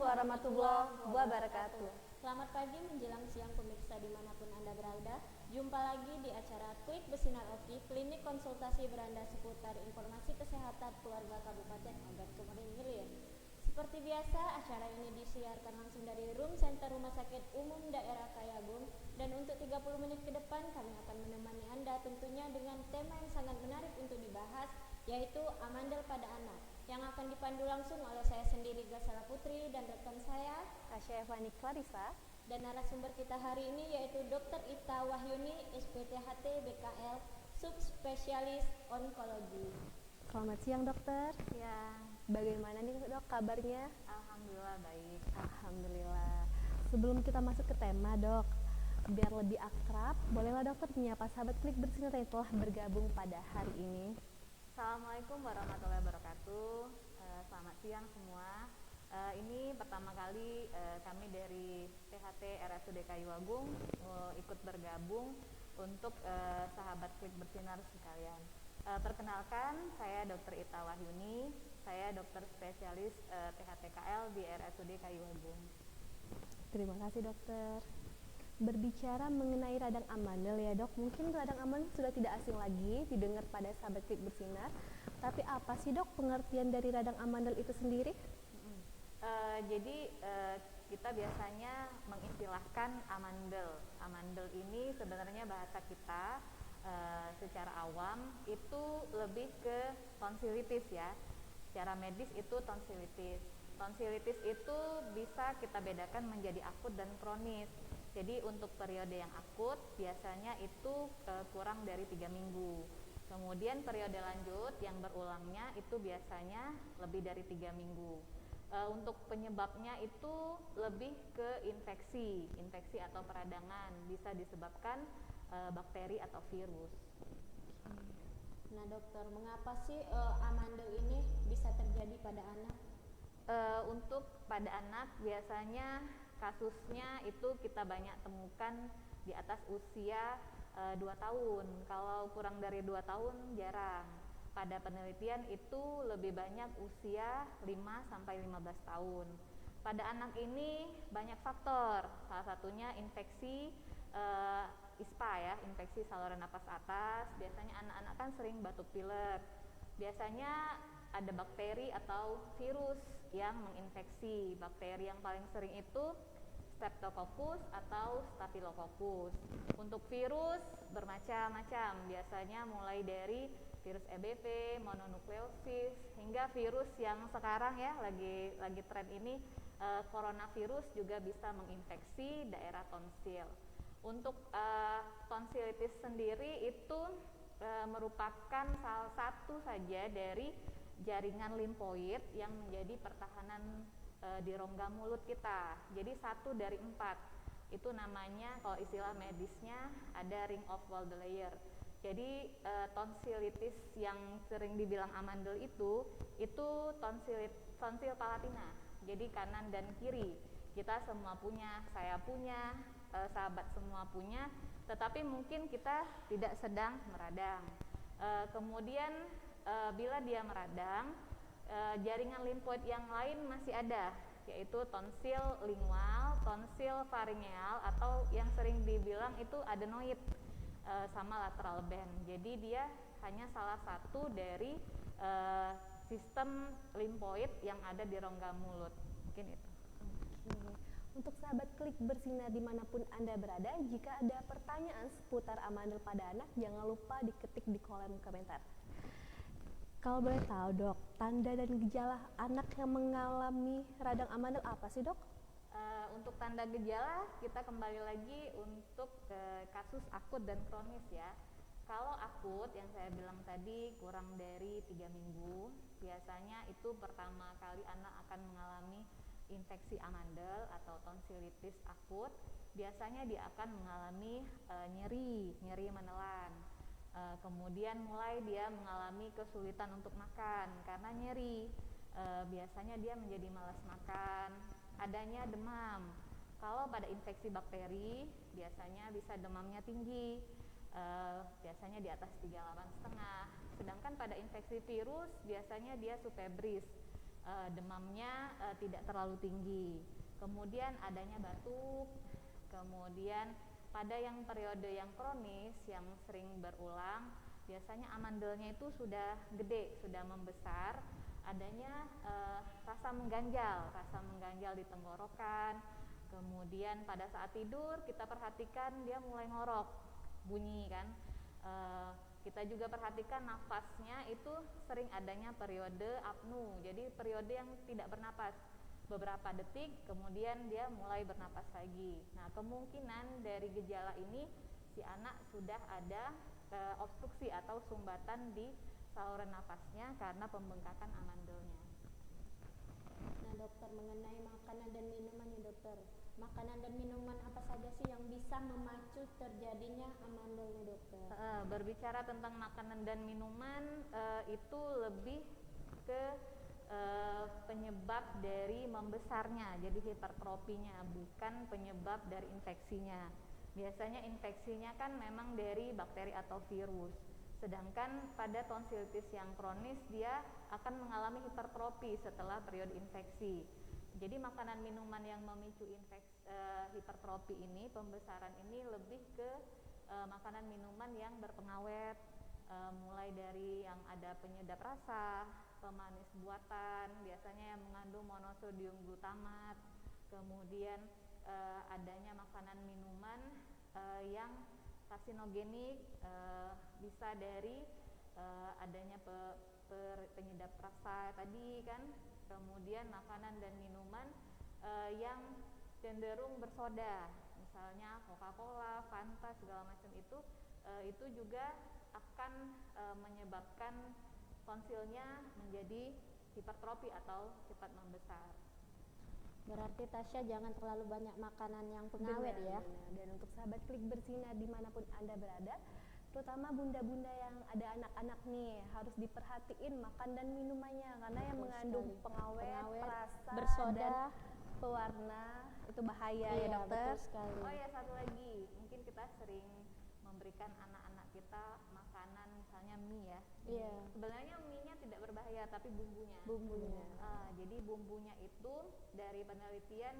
warahmatullahi wabarakatuh. Selamat pagi menjelang siang pemirsa dimanapun Anda berada. Jumpa lagi di acara Klik Bersinar Oki, klinik konsultasi beranda seputar informasi kesehatan keluarga Kabupaten Ogan Komering Ilir. Seperti biasa, acara ini disiarkan langsung dari Room Center Rumah Sakit Umum Daerah Kayagung. Dan untuk 30 menit ke depan kami akan menemani Anda tentunya dengan tema yang sangat menarik untuk dibahas, yaitu amandel pada anak, yang akan dipandu langsung oleh saya sendiri Gasala Putri dan rekan saya Tasya Evani Clarissa. Dan narasumber kita hari ini yaitu Dr. Ita Wahyuni, SPTHT BKL, subspesialis onkologi. Selamat siang dokter. Ya, Bagaimana nih dok kabarnya? alhamdulillah baik. Alhamdulillah. Sebelum kita masuk ke tema dok, biar lebih akrab, bolehlah dokter menyapa sahabat Klik Bersinar yang telah bergabung pada hari ini. Assalamualaikum warahmatullahi wabarakatuh. Selamat siang semua. Ini pertama kali kami dari THT RSUD Kayu Agung ikut bergabung untuk sahabat Klik Bersinar sekalian. Perkenalkan, saya Dr. Ita Wahyuni, saya dokter spesialis THT-KL di RSUD Kayu Agung. Terima kasih dokter. Berbicara mengenai radang amandel ya dok, mungkin radang amandel sudah tidak asing lagi didengar pada sahabat Klik Bersinar. Tapi apa sih dok pengertian dari radang amandel itu sendiri? Jadi kita biasanya mengistilahkan amandel. Amandel ini sebenarnya bahasa kita secara awam itu lebih ke tonsilitis ya. Secara medis itu tonsilitis. Tonsilitis itu bisa kita bedakan menjadi akut dan kronis. Jadi untuk periode yang akut biasanya itu kurang dari 3 minggu. Kemudian periode lanjut yang berulangnya itu biasanya lebih dari 3 minggu. Untuk penyebabnya itu lebih ke infeksi atau peradangan, bisa disebabkan bakteri atau virus. Nah dokter, mengapa sih amandel ini bisa terjadi pada anak? Untuk pada anak biasanya kasusnya itu kita banyak temukan di atas usia 2 tahun. Kalau kurang dari 2 tahun jarang. Pada penelitian itu lebih banyak usia 5-15 tahun. Pada anak ini banyak faktor, salah satunya infeksi ISPA ya, infeksi saluran napas atas. Biasanya anak-anak kan sering batuk pilek. Biasanya ada bakteri atau virus yang menginfeksi. Bakteri yang paling sering itu Streptococcus atau Staphylococcus. Untuk virus bermacam-macam, biasanya mulai dari virus EBV, mononukleosis, hingga virus yang sekarang ya lagi tren ini coronavirus juga bisa menginfeksi daerah tonsil. Untuk tonsilitis sendiri itu merupakan salah satu saja dari jaringan limfoid yang menjadi pertahanan di rongga mulut kita. Jadi 1 dari 4 itu namanya, kalau istilah medisnya ada ring of Waldeyer. Jadi tonsilitis yang sering dibilang amandel itu tonsil palatina. Jadi kanan dan kiri kita semua punya, saya punya, sahabat semua punya, tetapi mungkin kita tidak sedang meradang. Kemudian bila dia meradang, jaringan limfoid yang lain masih ada, yaitu tonsil lingual, tonsil faringeal, atau yang sering dibilang itu adenoid sama lateral band. Jadi dia hanya salah satu dari sistem limfoid yang ada di rongga mulut. Mungkin itu. Untuk sahabat Klik Bersinar dimanapun Anda berada, jika ada pertanyaan seputar amandel pada anak, jangan lupa diketik di kolom komentar. Kalau boleh tahu dok, tanda dan gejala anak yang mengalami radang amandel apa sih dok? Untuk tanda gejala kita kembali lagi untuk kasus akut dan kronis ya. Kalau akut yang saya bilang tadi kurang dari 3 minggu, biasanya itu pertama kali anak akan mengalami infeksi amandel atau tonsilitis akut. Biasanya dia akan mengalami nyeri menelan. Kemudian mulai dia mengalami kesulitan untuk makan karena nyeri. Biasanya dia menjadi malas makan, adanya demam. Kalau pada infeksi bakteri biasanya bisa demamnya tinggi, biasanya di atas 38,5. Sedangkan pada infeksi virus biasanya dia subfebris, demamnya tidak terlalu tinggi. Kemudian adanya batuk. Kemudian pada yang periode yang kronis yang sering berulang, biasanya amandelnya itu sudah gede, sudah membesar, adanya rasa mengganjal di tenggorokan. Kemudian pada saat tidur kita perhatikan dia mulai ngorok, bunyi kan. Kita juga perhatikan nafasnya itu sering adanya periode apnu, jadi periode yang tidak bernapas beberapa detik, kemudian dia mulai bernapas lagi. Nah, kemungkinan dari gejala ini si anak sudah ada obstruksi atau sumbatan di saluran nafasnya karena pembengkakan amandelnya. Nah dokter, mengenai makanan dan minuman nih dokter, makanan dan minuman apa saja sih yang bisa memacu terjadinya amandel nih dokter? Berbicara tentang makanan dan minuman, itu lebih ke penyebab dari membesarnya, jadi hipertrofinya, bukan penyebab dari infeksinya. Biasanya infeksinya kan memang dari bakteri atau virus, sedangkan pada tonsilitis yang kronis dia akan mengalami hipertrofi setelah periode infeksi. Jadi makanan minuman yang memicu hipertrofi ini, pembesaran ini lebih ke makanan minuman yang berpengawet, mulai dari yang ada penyedap rasa, pemanis buatan, biasanya yang mengandung monosodium glutamat. Kemudian adanya makanan minuman yang karsinogenik, bisa dari adanya penyedap rasa tadi kan. Kemudian makanan dan minuman yang cenderung bersoda, misalnya Coca-Cola, Fanta, segala macam itu juga akan menyebabkan tonsilnya menjadi hipertrofi atau cepat membesar. Berarti Tasya jangan terlalu banyak makanan yang pengawet ya. Dan untuk sahabat Klik Bersinar dimanapun Anda berada, terutama bunda-bunda yang ada anak-anak nih, harus diperhatiin makan dan minumannya, karena yang mengandung pengawet, perasa, bersoda, dan pewarna itu bahaya ya dokter. Betul sekali. Oh ya, satu lagi, mungkin kita sering memberikan anak-anak kita makanan misalnya mie ya. Iya. Sebenarnya mie-nya tidak berbahaya, tapi bumbunya. Jadi bumbunya itu dari penelitian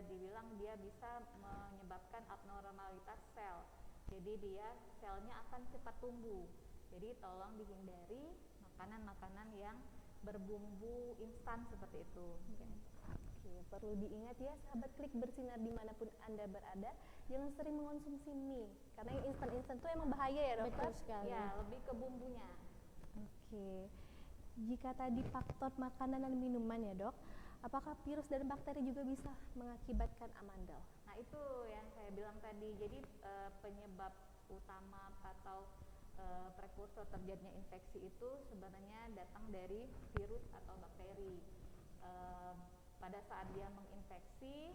dibilang dia bisa menyebabkan abnormalitas sel. Jadi dia selnya akan cepat tumbuh. Jadi tolong dihindari makanan-makanan yang berbumbu instan seperti itu. Oke, perlu diingat ya sahabat Klik Bersinar dimanapun Anda berada, jangan sering mengonsumsi mie, karena yang instan-instan itu emang bahaya ya dokter. Betul sekali. Ya, lebih ke bumbunya. Oke, jika tadi faktor makanan dan minuman ya dok, apakah virus dan bakteri juga bisa mengakibatkan amandel? Nah itu yang saya bilang tadi, jadi penyebab utama atau prekursor terjadinya infeksi itu sebenarnya datang dari virus atau bakteri. Pada saat dia menginfeksi,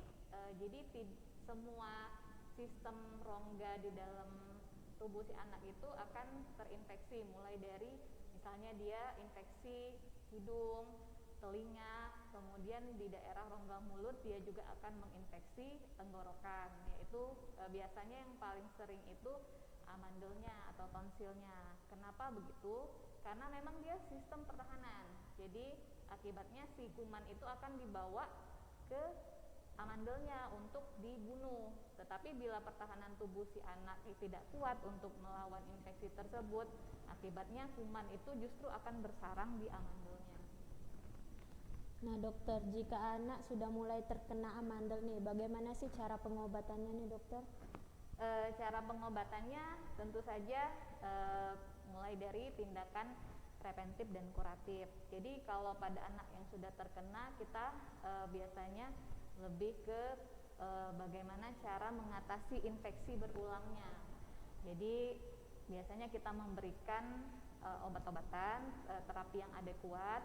jadi semua sistem rongga di dalam tubuh si anak itu akan terinfeksi, mulai dari misalnya dia infeksi hidung, telinga, kemudian di daerah rongga mulut dia juga akan menginfeksi tenggorokan, yaitu biasanya yang paling sering itu amandelnya atau tonsilnya. Kenapa begitu? Karena memang dia sistem pertahanan, jadi akibatnya si kuman itu akan dibawa ke amandelnya untuk dibunuh. Tetapi bila pertahanan tubuh si anak tidak kuat untuk melawan infeksi tersebut, akibatnya kuman itu justru akan bersarang di amandelnya. Nah dokter, jika anak sudah mulai terkena amandel nih, bagaimana sih cara pengobatannya nih dokter? Cara pengobatannya tentu saja mulai dari tindakan preventif dan kuratif. Jadi kalau pada anak yang sudah terkena, kita biasanya lebih ke bagaimana cara mengatasi infeksi berulangnya. Jadi biasanya kita memberikan obat-obatan, terapi yang adekuat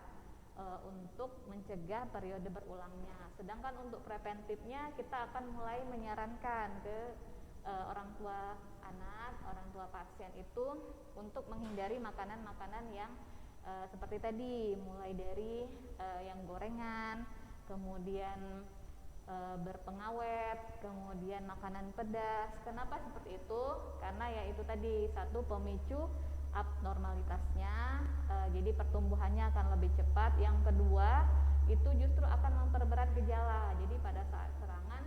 untuk mencegah periode berulangnya. Sedangkan untuk preventifnya kita akan mulai menyarankan ke orang tua anak, orang tua pasien itu untuk menghindari makanan-makanan yang seperti tadi, mulai dari yang gorengan, kemudian berpengawet, kemudian makanan pedas. Kenapa seperti itu? Karena ya itu tadi, satu, pemicu abnormalitasnya, jadi pertumbuhannya akan lebih cepat. Yang kedua, itu justru akan memperberat gejala. Jadi pada saat serangan,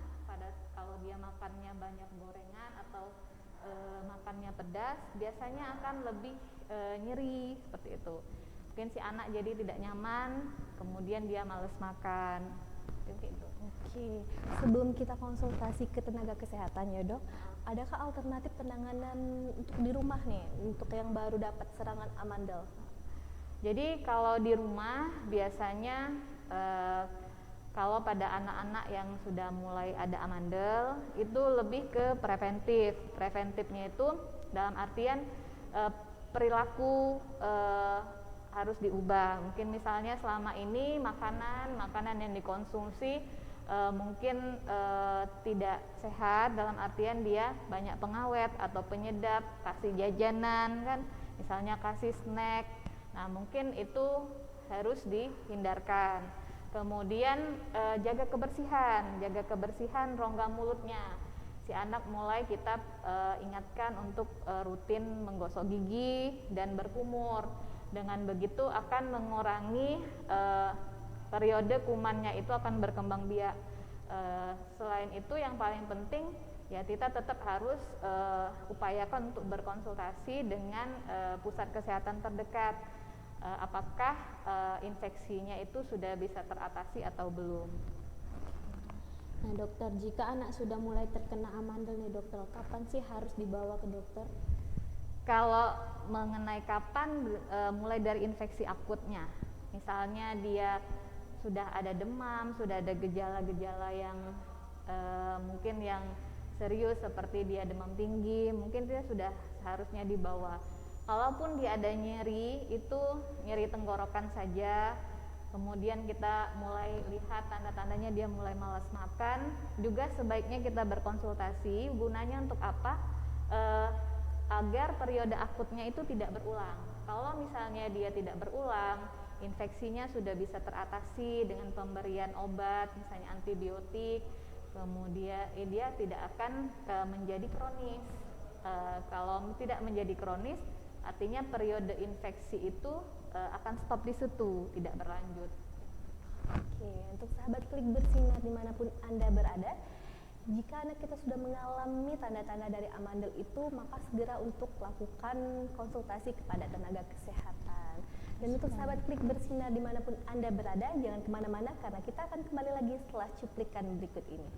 kalau dia makannya banyak gorengan atau makannya pedas, biasanya akan lebih nyeri seperti itu. Mungkin si anak jadi tidak nyaman, kemudian dia males makan. Gitu. Oke, sebelum kita konsultasi ke tenaga kesehatan ya dok, adakah alternatif penanganan untuk di rumah nih, untuk yang baru dapat serangan amandel? Jadi kalau di rumah biasanya kalau pada anak-anak yang sudah mulai ada amandel itu lebih ke preventif. Preventifnya itu dalam artian perilaku harus diubah. Mungkin misalnya selama ini makanan yang dikonsumsi mungkin tidak sehat, dalam artian dia banyak pengawet atau penyedap, kasih jajanan kan, misalnya kasih snack. Nah, mungkin itu harus dihindarkan. Kemudian jaga kebersihan rongga mulutnya. Si anak mulai kita ingatkan untuk rutin menggosok gigi dan berkumur. Dengan begitu akan mengurangi periode kumannya itu akan berkembang biak. Selain itu yang paling penting ya kita tetap harus upayakan untuk berkonsultasi dengan pusat kesehatan terdekat. Apakah infeksinya itu sudah bisa teratasi atau belum? Nah dokter, jika anak sudah mulai terkena amandel nih dokter, kapan sih harus dibawa ke dokter? Kalau mengenai kapan, mulai dari infeksi akutnya, misalnya dia sudah ada demam, sudah ada gejala-gejala yang mungkin yang serius seperti dia demam tinggi, mungkin dia sudah seharusnya dibawa. Kalaupun dia ada nyeri, itu nyeri tenggorokan saja, kemudian kita mulai lihat tanda-tandanya dia mulai malas makan, juga sebaiknya kita berkonsultasi. Gunanya untuk apa? Agar periode akutnya itu tidak berulang. Kalau misalnya dia tidak berulang, infeksinya sudah bisa teratasi dengan pemberian obat, misalnya antibiotik, kemudian dia tidak akan menjadi kronis. Kalau tidak menjadi kronis, artinya periode infeksi itu akan stop di situ, tidak berlanjut. Oke, untuk sahabat Klik Bersinar dimanapun Anda berada, jika anak kita sudah mengalami tanda-tanda dari amandel itu, maka segera untuk lakukan konsultasi kepada tenaga kesehatan. Dan untuk sahabat Klik Bersinar dimanapun Anda berada, jangan kemana-mana karena kita akan kembali lagi setelah cuplikan berikut ini.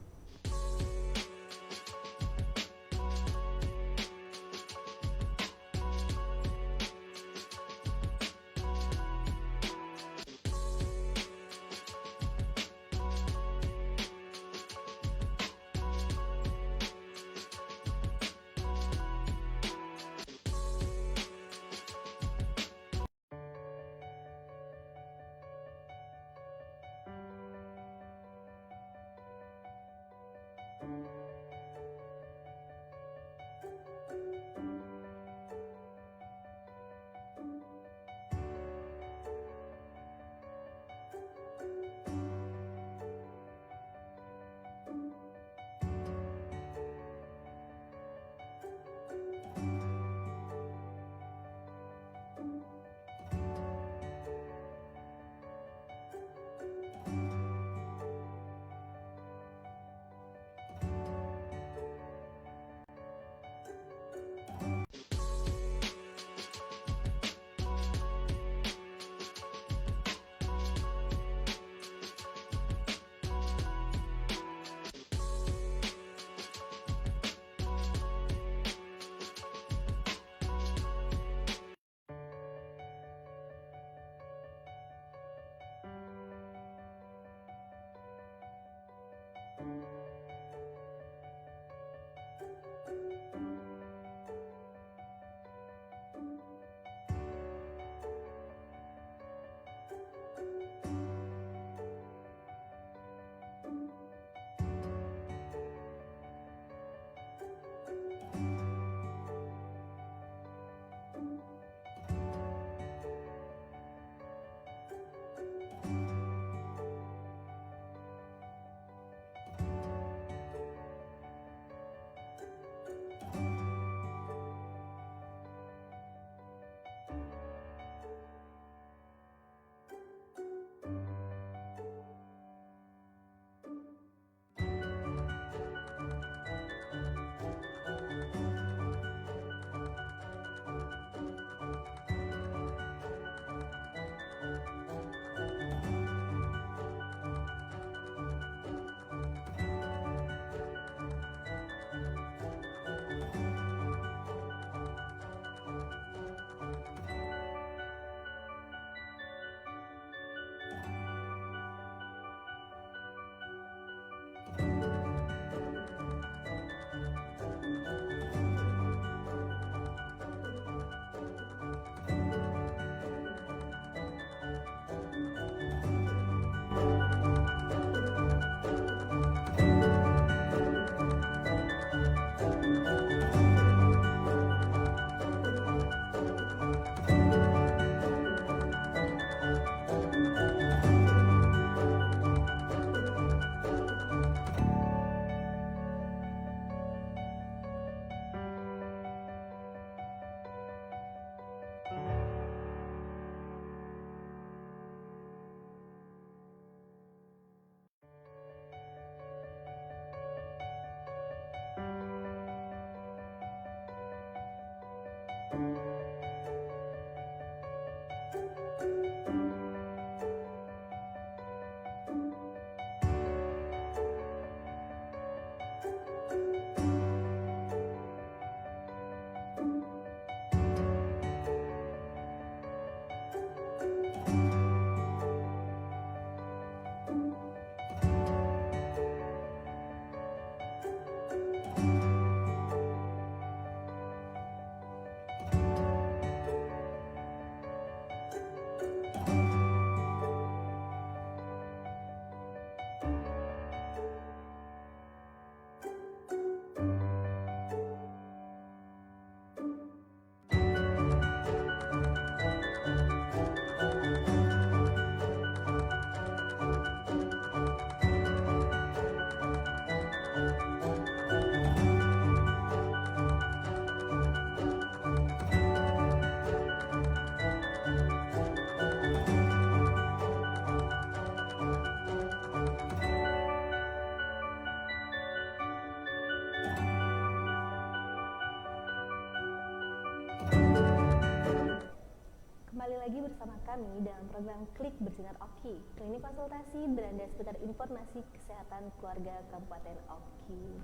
lagi bersama kami dalam program Klik Bersinar Oki, klinik konsultasi beranda seputar informasi kesehatan keluarga Kabupaten Oki.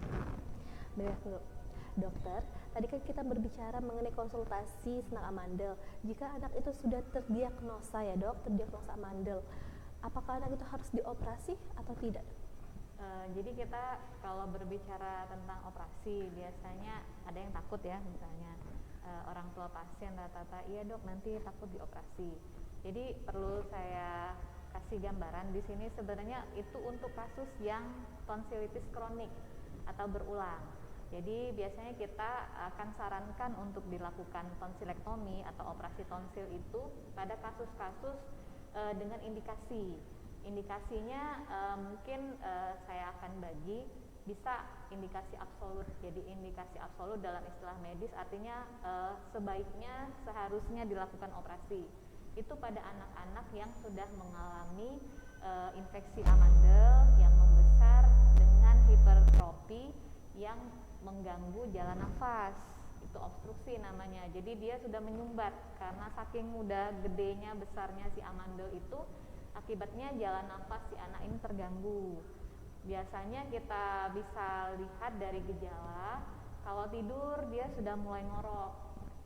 Baik, dokter, tadi kan kita berbicara mengenai konsultasi tentang amandel. Jika anak itu sudah terdiagnosa ya dok, terdiagnosa amandel, apakah anak itu harus dioperasi atau tidak? Jadi kita kalau berbicara tentang operasi biasanya ada yang takut ya, misalnya orang tua pasien rata-rata iya dok nanti takut dioperasi. Jadi perlu saya kasih gambaran di sini sebenarnya itu untuk kasus yang tonsilitis kronik atau berulang. Jadi biasanya kita akan sarankan untuk dilakukan tonsilektomi atau operasi tonsil itu pada kasus-kasus dengan indikasi. Indikasinya mungkin saya akan bagi bisa indikasi absolut. Jadi indikasi absolut dalam istilah medis artinya sebaiknya seharusnya dilakukan operasi. Itu pada anak-anak yang sudah mengalami infeksi amandel yang membesar dengan hipertrofi yang mengganggu jalan nafas. Itu obstruksi namanya. Jadi dia sudah menyumbat karena saking mudah gedenya besarnya si amandel itu, akibatnya jalan nafas si anak ini terganggu. Biasanya kita bisa lihat dari gejala, kalau tidur dia sudah mulai ngorok.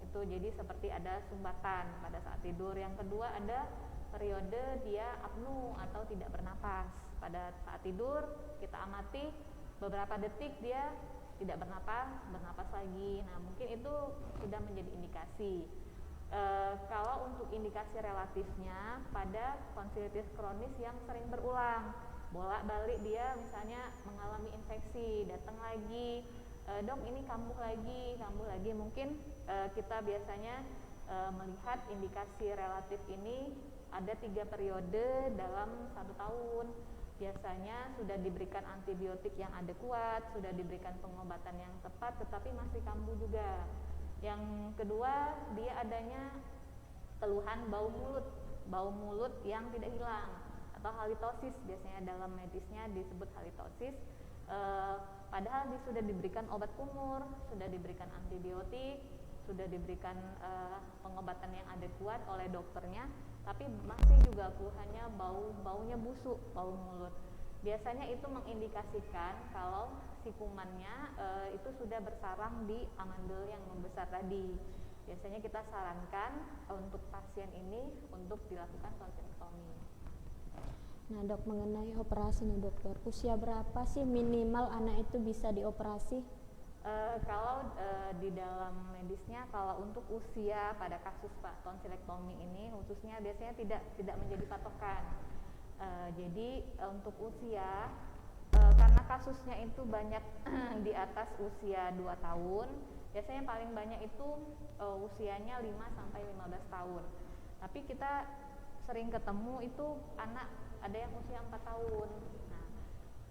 Itu jadi seperti ada sumbatan pada saat tidur. Yang kedua ada periode dia apnu atau tidak bernapas. Pada saat tidur kita amati beberapa detik dia tidak bernapas lagi. Nah, mungkin itu sudah menjadi indikasi. Kalau untuk indikasi relatifnya pada tonsilitis kronis yang sering berulang, bolak-balik dia misalnya mengalami infeksi, datang lagi, dok ini kambuh lagi, mungkin kita biasanya melihat indikasi relatif ini ada 3 periode dalam 1 tahun. Biasanya sudah diberikan antibiotik yang adekuat, sudah diberikan pengobatan yang tepat, tetapi masih kambuh juga. Yang kedua, dia adanya keluhan bau mulut yang tidak hilang atau halitosis, biasanya dalam medisnya disebut halitosis. Padahal dia sudah diberikan obat kumur, sudah diberikan antibiotik, sudah diberikan pengobatan yang adekuat oleh dokternya, tapi masih juga keluhannya baunya busuk, bau mulut. Biasanya itu mengindikasikan kalau si kumannya itu sudah bersarang di amandel yang membesar tadi. Biasanya kita sarankan untuk pasien ini untuk dilakukan tonsilektomi. Nah dok, mengenai operasi nih dokter, usia berapa sih minimal anak itu bisa dioperasi? Kalau di dalam medisnya, kalau untuk usia pada kasus tonsilektomi ini khususnya biasanya tidak menjadi patokan. Jadi untuk usia karena kasusnya itu banyak di atas usia 2 tahun, biasanya paling banyak itu usianya 5 sampai 15 tahun. Tapi kita sering ketemu itu anak ada yang usia 4 tahun. Nah,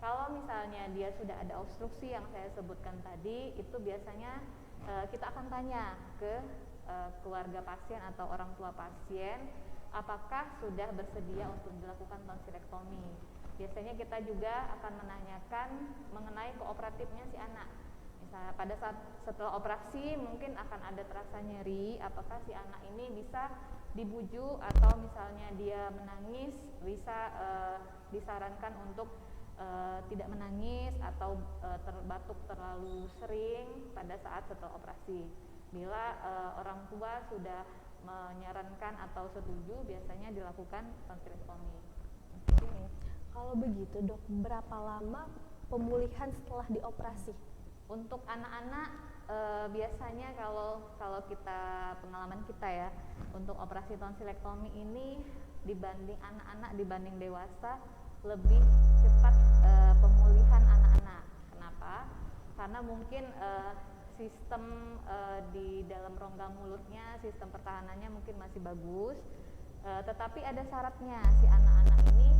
kalau misalnya dia sudah ada obstruksi yang saya sebutkan tadi, itu biasanya kita akan tanya ke keluarga pasien atau orang tua pasien apakah sudah bersedia untuk dilakukan tonsilektomi. Biasanya kita juga akan menanyakan mengenai kooperatifnya si anak. Misalnya pada saat setelah operasi mungkin akan ada terasa nyeri, apakah si anak ini bisa dibujuk atau misalnya dia menangis, bisa disarankan untuk tidak menangis atau terbatuk terlalu sering pada saat setelah operasi. Bila orang tua sudah menyarankan atau setuju, biasanya dilakukan tonsilektomi. Kalau begitu dok, berapa lama pemulihan setelah dioperasi? Untuk anak-anak biasanya kalau kita pengalaman kita ya, untuk operasi tonsilektomi ini dibanding anak-anak dibanding dewasa lebih cepat pemulihan anak-anak. Kenapa? Karena mungkin sistem di dalam rongga mulutnya, sistem pertahanannya mungkin masih bagus, tetapi ada syaratnya, si anak-anak ini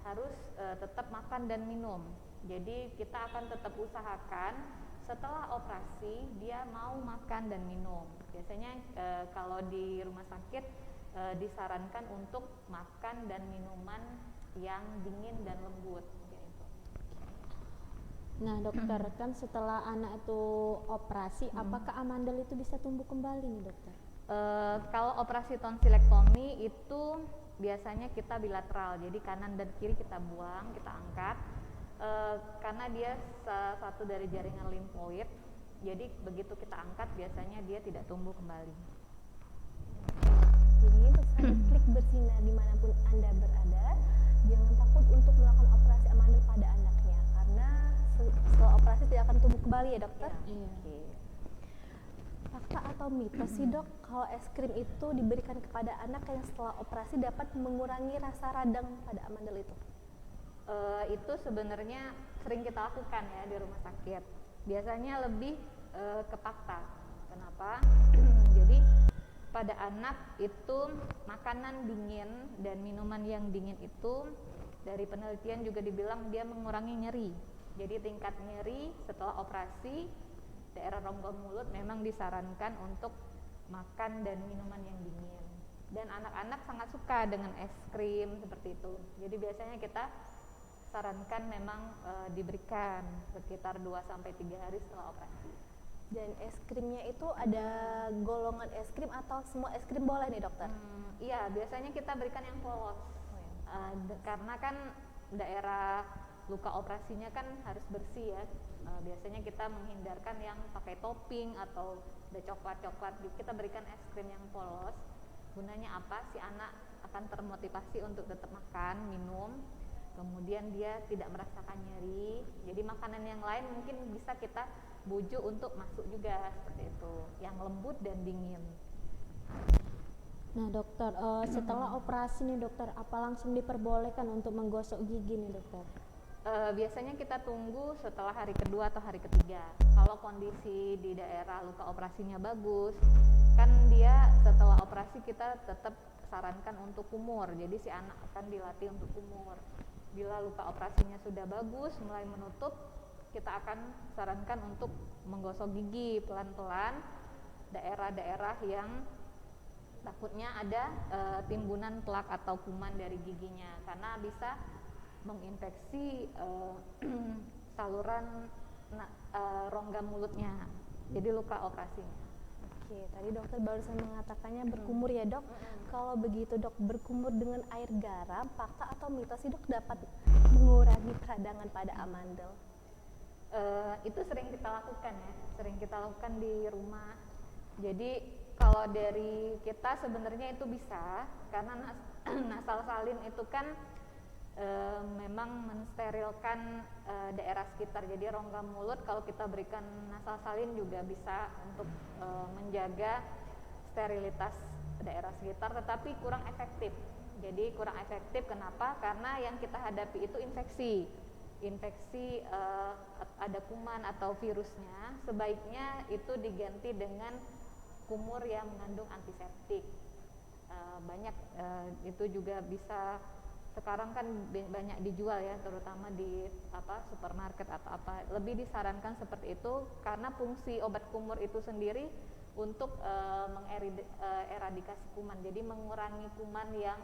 harus tetap makan dan minum. Jadi kita akan tetap usahakan setelah operasi dia mau makan dan minum. Biasanya kalau di rumah sakit disarankan untuk makan dan minuman yang dingin dan lembut. Nah dokter, kan setelah anak itu operasi, apakah amandel itu bisa tumbuh kembali nih dokter? Kalau operasi tonsilektomi itu biasanya kita bilateral, jadi kanan dan kiri kita buang, kita angkat, karena dia salah satu dari jaringan limfoid. Jadi begitu kita angkat biasanya dia tidak tumbuh kembali. Jadi untuk sahabat klik bersinar dimanapun Anda berada, jangan takut untuk melakukan operasi amandel pada anaknya, karena setelah operasi tidak akan tumbuh kembali ya dokter? Iya. Oke. Fakta atau mitos sih dok, kalau es krim itu diberikan kepada anak yang setelah operasi dapat mengurangi rasa radang pada amandel itu? Itu sebenarnya sering kita lakukan ya di rumah sakit. Biasanya lebih ke fakta. Kenapa? Jadi pada anak itu makanan dingin dan minuman yang dingin itu dari penelitian juga dibilang dia mengurangi nyeri. Jadi tingkat nyeri setelah operasi daerah rongga mulut memang disarankan untuk makan dan minuman yang dingin. Dan anak-anak sangat suka dengan es krim seperti itu. Jadi biasanya kita sarankan memang diberikan sekitar 2-3 hari setelah operasi. Dan es krimnya itu ada golongan es krim atau semua es krim boleh nih dokter? Iya, biasanya kita berikan yang polos. Karena kan daerah luka operasinya kan harus bersih ya. Biasanya kita menghindarkan yang pakai topping atau ada coklat-coklat. Kita berikan es krim yang polos. Gunanya apa? Si anak akan termotivasi untuk tetap makan, minum. Kemudian dia tidak merasakan nyeri. Jadi makanan yang lain mungkin bisa kita bujuk untuk masuk juga seperti itu, yang lembut dan dingin. Nah dokter, setelah operasi nih dokter, apa langsung diperbolehkan untuk menggosok gigi nih dokter? Biasanya kita tunggu setelah hari kedua atau hari ketiga. Kalau kondisi di daerah luka operasinya bagus, kan dia setelah operasi kita tetap sarankan untuk kumur. Jadi si anak akan dilatih untuk kumur. Bila luka operasinya sudah bagus, mulai menutup, kita akan sarankan untuk menggosok gigi pelan-pelan daerah-daerah yang takutnya ada timbunan plak atau kuman dari giginya, karena bisa menginfeksi saluran rongga mulutnya, jadi luka operasinya. Oke, tadi dokter barusan mengatakannya berkumur ya dok. Kalau begitu dok, berkumur dengan air garam, fakta atau mitos sih dok dapat mengurangi peradangan pada amandel? Itu sering kita lakukan ya, sering kita lakukan di rumah. Jadi kalau dari kita sebenarnya itu bisa, karena nasal salin itu kan memang mensterilkan daerah sekitar. Jadi rongga mulut kalau kita berikan nasal salin juga bisa untuk menjaga sterilitas daerah sekitar, tetapi kurang efektif. Jadi kurang efektif kenapa? Karena yang kita hadapi itu infeksi ada kuman atau virusnya, sebaiknya itu diganti dengan kumur yang mengandung antiseptik. Banyak itu juga bisa, sekarang kan banyak dijual ya, terutama di supermarket atau apa. Lebih disarankan seperti itu karena fungsi obat kumur itu sendiri untuk mengeradikasi kuman, jadi mengurangi kuman yang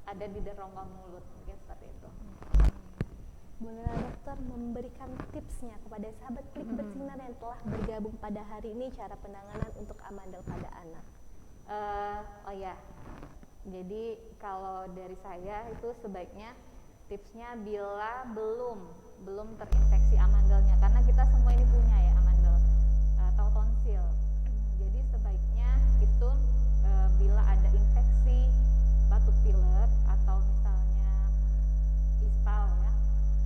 ada di rongga mulut, mungkin seperti itu. Bolehlah dokter memberikan tipsnya kepada sahabat klik bersinar yang telah bergabung pada hari ini cara penanganan untuk amandel pada anak? Oh ya, jadi kalau dari saya itu sebaiknya tipsnya bila belum terinfeksi amandelnya, karena kita semua ini punya ya amandel atau tonsil. Jadi sebaiknya itu bila ada infeksi batuk pilek atau misalnya istal ya,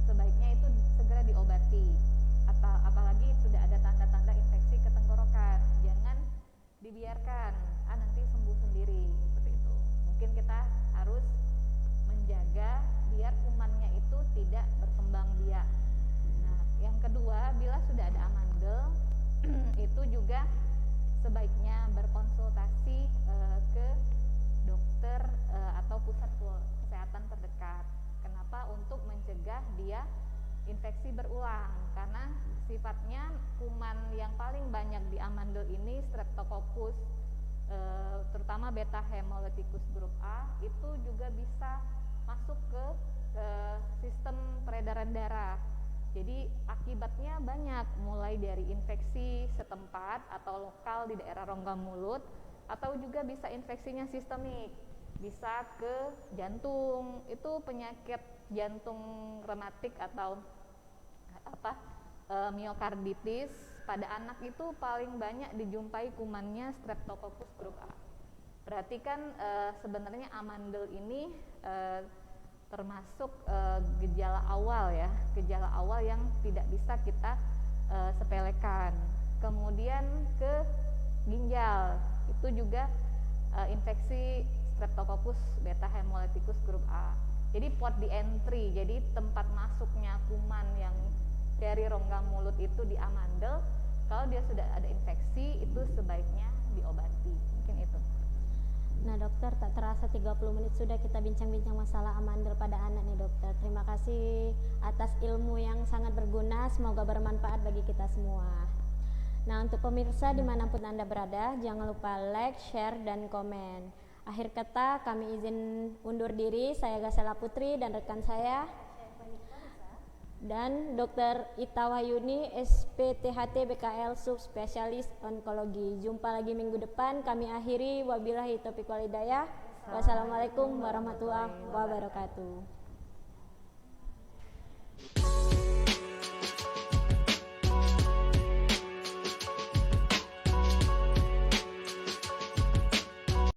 sebaiknya itu segera diobati, atau apalagi sudah ada tanda-tanda infeksi ke tenggorokan, jangan dibiarkan nanti sembuh sendiri seperti itu. Mungkin kita harus menjaga biar kumannya itu tidak berkembang biak. Nah, yang kedua, bila sudah ada amandel itu juga sebaiknya berkonsultasi ke dokter atau pusat kesehatan terdekat. Kenapa? Untuk mencegah dia infeksi berulang, karena sifatnya kuman yang paling banyak di amandel ini Streptococcus, terutama beta hemolyticus grup A, itu juga bisa masuk ke sistem peredaran darah. Jadi akibatnya banyak, mulai dari infeksi setempat atau lokal di daerah rongga mulut, atau juga bisa infeksinya sistemik, bisa ke jantung. Itu penyakit jantung rematik atau miokarditis pada anak itu paling banyak dijumpai kumannya Streptococcus grup A. Berarti kan sebenarnya amandel ini termasuk gejala awal ya, gejala awal yang tidak bisa kita sepelekan. Kemudian ke ginjal, itu juga infeksi Streptococcus beta hemolyticus grup A. Jadi port di entry, jadi tempat masuknya kuman yang dari rongga mulut itu di amandel. Kalau dia sudah ada infeksi, itu sebaiknya diobati. Mungkin itu. Nah dokter, tak terasa 30 menit sudah kita bincang-bincang masalah amandel pada anak nih dokter. Terima kasih atas ilmu yang sangat berguna, semoga bermanfaat bagi kita semua. Nah untuk pemirsa dimanapun Anda berada, jangan lupa like, share, dan komen. Akhir kata kami izin undur diri, saya Gasela Putri dan rekan saya dan Dr. Ita Wahyuni, SPTHT BKL Subspesialis Onkologi. Jumpa lagi minggu depan. Kami akhiri, wabillahi taufiq wal hidayah. Wassalamualaikum warahmatullahi wabarakatuh.